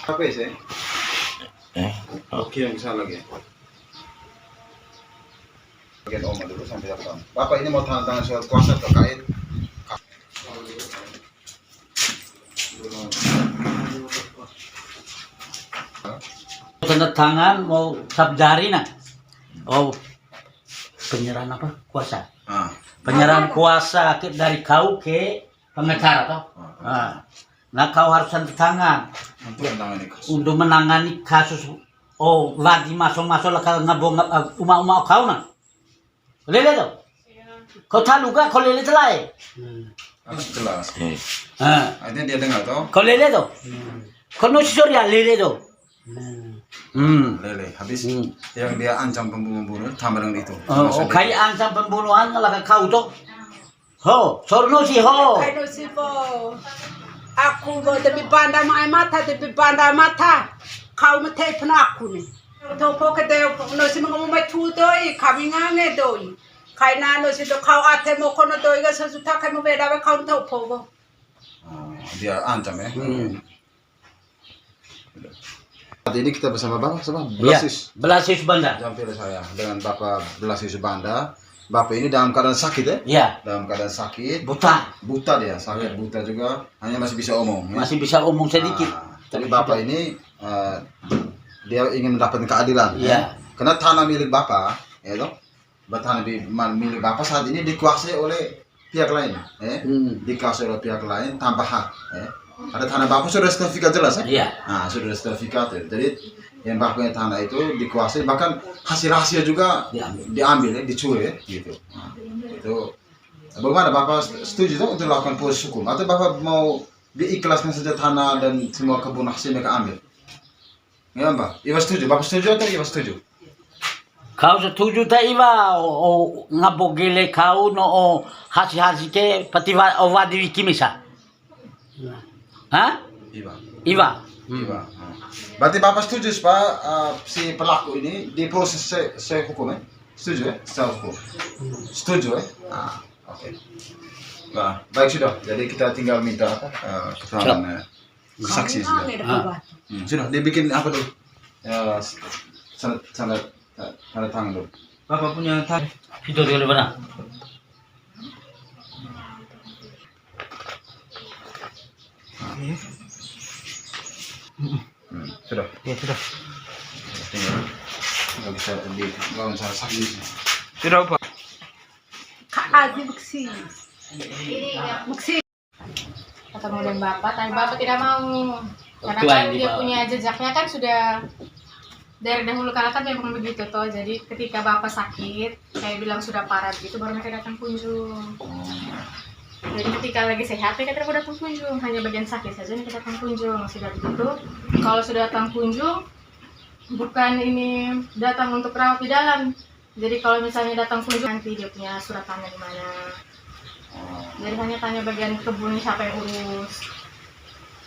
Apa sih? Oke, yang bisa lagi. Bagian Oma dulu sampai datang. Bapak ini mau tanda tangan surat kuasa terkait tanda tangan mau sabdari nak. Oh, penyerahan apa? Kuasa. Penyerahan kuasa dari kau ke pengacara toh. Nah, kau harus tanda tangan untuk menangani kasus. Oh, lagi masuk-masuk lah kalau ngabong uma kau nak. Lele toh. Kau tahu gak? Kau lele celai. Harus jelas. Ini dia dengar toh. Kau lele toh. Kau nulis ya lele toh. Lele habis yang dia ancam pembunuh tambah dengan itu. Oh, kayak ancam pembunuhan lah kau toh. Ho, sorno si ho. Kaino si po. Aku mau tapi banda mata. Kau mati pernah aku nih. Tuh pokok deh, nasi mau tu doi, kami ngange doi. Kaina nasi tu kau ate mau kono doi gak sesuatu kau mau beda kau tahu pokok. Dia ancam ya. Saat ini kita bersama Bapak siapa? Blasius. Blasius Banda. Jampir saya dengan Bapak Blasius Banda. Bapak ini dalam keadaan sakit ya? Iya. Dalam keadaan sakit. Buta Dia, sakit buta juga. Hanya masih bisa omong. Ya? Masih bisa omong sedikit. Jadi Bapak ini dia ingin mendapatkan keadilan. Iya. Ya? Karena tanah milik Bapak, ya toh? Tanah milik Bapak saat ini dikuasai oleh pihak lain. Dikuasai oleh pihak lain tanpa hak. Ada tanah Bapak sudah sertifikat jelas ya? Iya. Nah, sudah sertifikat ya. Jadi yang Bapak punya tanah itu dikuasai, bahkan hasil juga diambil ya, dicuri ya, gitu. Nah, itu bagaimana Bapak setuju tuh untuk melakukan proses hukum atau Bapak mau diikhlaskan saja tanah dan semua kebun hasil mereka ambil? Ya Pak, Iwa setuju. Bapak setuju atau Iwa setuju? Kau setuju tak Iwa? O ngabogele kau no hasil ke patiwa wadi kimisa. Hah? Iwa. Berarti Bapak setuju Pak, si pelaku ini diproses secara hukum ya? Setuju ya? Secara hukum. Setuju ya? Oke. Nah, baik sudah. Jadi kita tinggal minta keterangan saksi sudah. Sudah, dibikin apa dulu? Tanda tangan dulu. Bapak punya tangan. Itu dulu benar. Sudah. Ya sudah. Nggak bisa dibangun sama saksi. Sudah Pak. Kaadi buksi. Ketemu dengan Bapak, tapi Bapak tidak mau. Karena kan dia punya jejaknya kan sudah dari dahulu kala kan memang begitu toh. Jadi ketika Bapak sakit, kayak bilang sudah parah gitu, baru mereka datang kunjung. Jadi ketika lagi sehat, mereka tidak datang kunjung, hanya bagian sakit saja mereka datang kunjung. Sudah begitu, kalau sudah datang kunjung, bukan ini datang untuk rawat di dalam. Jadi kalau misalnya datang kunjung, nanti dia punya surat tanah di mana. Jadi hanya tanya bagian kebun siapa yang urus.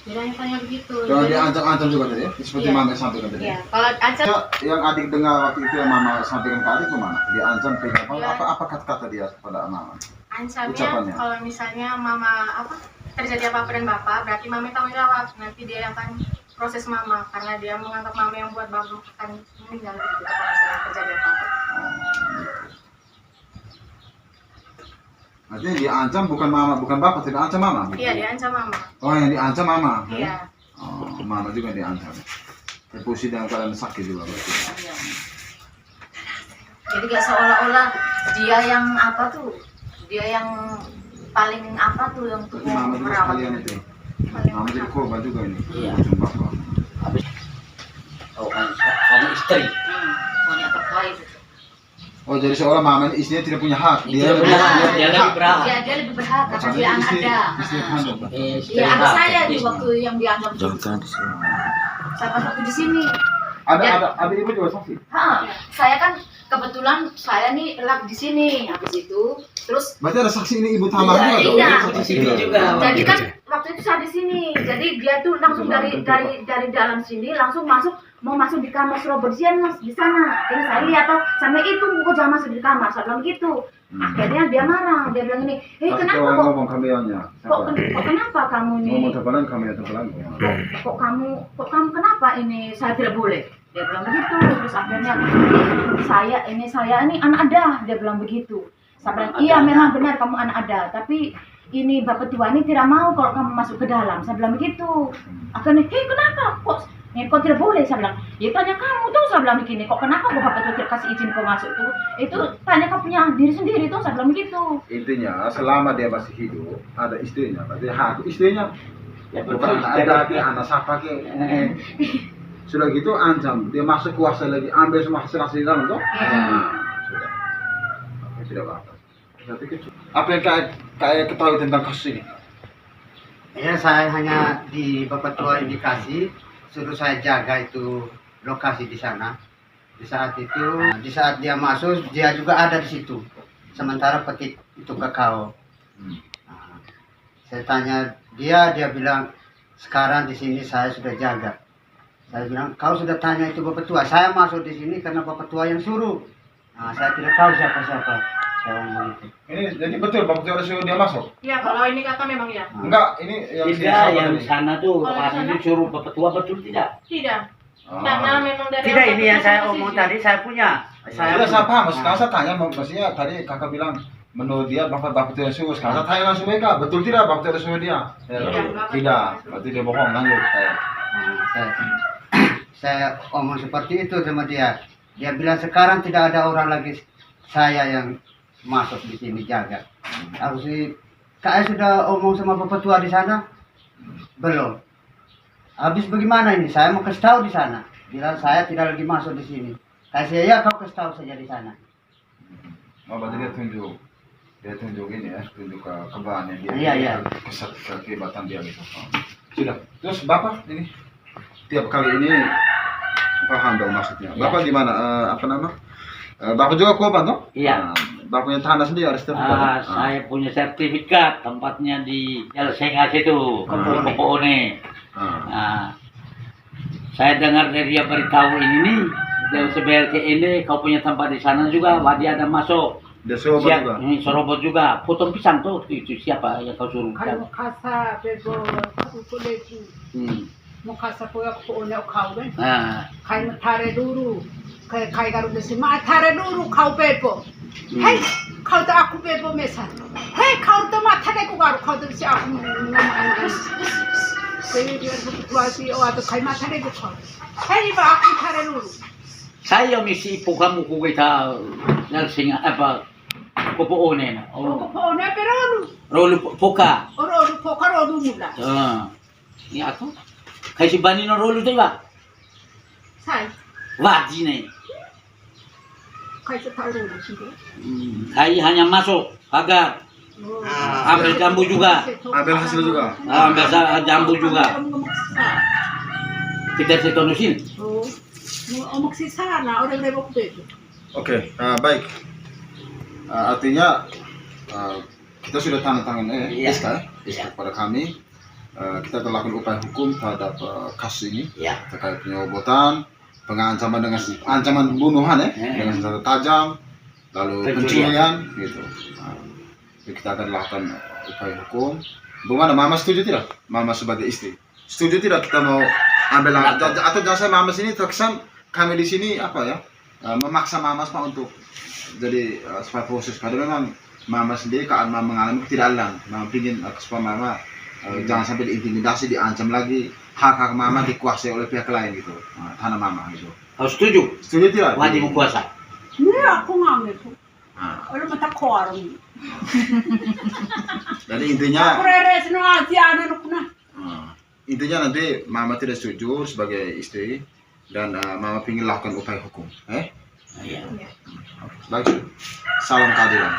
Jadi hanya tanya begitu. Jangan diancam-ancam juga tadi ya, seperti Mama sampaikan tadi. Iya, kalau ancam. Yang adik dengar waktu itu yang Mama sampaikan ke adik kemana? Diancam, apa kata-kata dia kepada Mama? Ancamnya kalau misalnya Mama terjadi apa-apa dengan Bapak, berarti Mama tanggung jawab. Nanti dia akan proses Mama karena dia menganggap Mama yang buat Bapak akan meninggal gitu kalau misalnya terjadi apa-apa. Artinya diancam bukan Mama, bukan Bapak, tidak ancam Mama? Gitu? Iya, diancam Mama. Oh, yang diancam Mama? Iya. Oh, Mama juga diancam. Posisi dalam keadaan sakit juga berarti. Iya. Jadi kayak seolah-olah dia yang dia yang paling yang tuh Mama juga merawat sekalian itu. Mama jadi korban juga ini. Iya. Bapak. Habis. Oh, kamu istri. punya terkait. Oh, jadi seolah Mama ini istrinya tidak punya hak. Dia lebih berhak. Dia lebih berhak karena dia anak ada. Istri kandung. Iya, anak saya di waktu yang dianggap. Saya pas waktu di sini. Ada ibu juga saksi. Saya kan kebetulan saya nih lagi di sini habis itu terus. Berarti ada saksi ini ibu tambah juga. Iya. Di sini juga. Jadi kan waktu itu saya di sini. Jadi dia tuh langsung dari dalam sini langsung mau masuk di kamar Surabaya Mas di sana. Ini saya lihat sampai itu kok jangan masuk di kamar. Saya bilang gitu. Akhirnya dia marah, dia bilang ini, kenapa kok ngomong kamionnya? kok kenapa kamu nih? Ngomong tebalan kamio tebalan. Kok kamu kenapa ini saya tidak boleh? Dia bilang begitu. Terus akhirnya saya ini anak ada, dia bilang begitu. Saya bilang iya memang benar kamu anak ada, tapi ini bapak tua ini tidak mau kalau kamu masuk ke dalam. Saya bilang begitu. Akhirnya kenapa kok tidak boleh? Saya bilang ya tanya kamu tuh. Saya bilang begini, kok kenapa bapak tua tidak kasih izin kau masuk tuh? Itu tanya kau punya diri sendiri tuh. Saya bilang begitu. Intinya selama dia masih hidup ada istrinya, berarti hak istrinya. Ya, Bukan ada anak siapa ke. Sudah gitu ancam dia masuk kuasa lagi, ambil semua hasil di dalam tuh. Sudah. Oke, tidak apa-apa. Berarti kecil. Apa yang kayak ketahui tentang kasus ini? Ya, saya hanya di Bapak Tua indikasi suruh saya jaga itu lokasi di sana. Di saat dia masuk, dia juga ada di situ. Sementara petik itu kakao. Nah, saya tanya dia bilang sekarang di sini saya sudah jaga. Saya bilang kau sudah tanya itu Bapak Tua. Saya masuk di sini karena Bapak Tua yang suruh. Nah, saya tidak tahu siapa-siapa. Saya ngomong itu. Ini jadi betul Bapak Tua suruh dia masuk? Ya, kalau ini kakak memang ya. Enggak, ini yang Tidak, yang ini. sana tuh Kalau orang sana? itu suruh Bapak Tua betul tidak? Tidak. Ah. Karena memang dari Tidak, awal ini yang kita saya sudah omong setuju. tadi saya punya. Saya paham, sekarang saya tanya, maksudnya tadi kakak bilang menurut dia Bapak Tua suruh, sekarang saya tanya langsung mereka, betul tidak Bapak Tua suruh dia? Tidak, berarti dia bohong, lanjut. Saya omong seperti itu sama dia. Dia bilang sekarang tidak ada orang lagi saya yang masuk di sini jaga. Aku sih, saya sudah omong sama Bapak Tua di sana, belum. Habis bagaimana ini? Saya mau kasih tahu di sana. Bilang saya tidak lagi masuk di sini. Kasih ya kau kasih tahu saja di sana. Oh, berarti dia tunjuk ini ya, tunjuk kebahannya dia. Iya. Kehebatan dia gitu. Oh. Sudah. Terus Bapak ini tiap kali ini paham dong maksudnya. Bapak gimana? Apa nama? Bapak juga korban toh? Iya. Bapak punya tanah sendiri harus sertifikat. Saya punya sertifikat tempatnya di Jelsengas itu, Kopoone. Nah, saya dengar dari dia beritahu ini nih, dari SBLT ini kau punya tempat di sana juga, wah dia ada masuk. Dia serobot juga. Ini serobot juga, potong pisang tuh itu siapa yang kau suruh? Kalau kasa bebo kuleku, mau kasa poya ko ona kau ben. Nah, Kai matare dulu, kai garu besi matare dulu kau bebo. Hei, kau tuh aku bebo mesa. Hei, kau tuh matare ku garu kau tuh si aku nama. Jadi dia berpuasi atau kai matare ku kau. Hei, ba aku matare dulu. saya misi ibu kamu ku kita Jelsengas apa Kopoone na. Oh, ona pero Rolu Poka. oro pokaro dulu mula. Ini aku. Kayak si Bani no rolu tuh ba? Sai, Wadi nih. kai tahu dulu sih. Kayak hanya masuk pagar. Ambil jambu juga. Ambil hasil juga. Ambil jambu juga. Kita setonusin. Oh, mau maksisa na orang rebok bebo. Oke, baik. Artinya kita sudah tanda tangan SK pada kami. Kita telah melakukan upaya hukum terhadap kasus ini Ya. terkait penyerobotan, pengancaman dengan ancaman pembunuhan dengan senjata tajam, lalu pencurian gitu. Jadi kita akan lakukan upaya hukum. Bagaimana Mama setuju tidak? Mama sebagai istri setuju tidak kita mau ambil langkah atau jangan saya Mama sini terkesan kami di sini apa ya memaksa Mama untuk jadi supaya proses padahal memang Mama sendiri keadaan Mama mengalami ketidakadilan. Mama ingin supaya Mama jangan sampai diintimidasi, diancam lagi, hak Mama dikuasai oleh pihak lain gitu, tanah Mama gitu. Kau setuju? Setuju tidak? Wajib kuasa. Ini aku ngambil tuh. Orang mata korong. Jadi intinya Aku reres no aja anak na. intinya nanti Mama tidak setuju sebagai istri dan Mama ingin lakukan upaya hukum. Iya. Baik, salam keadilan.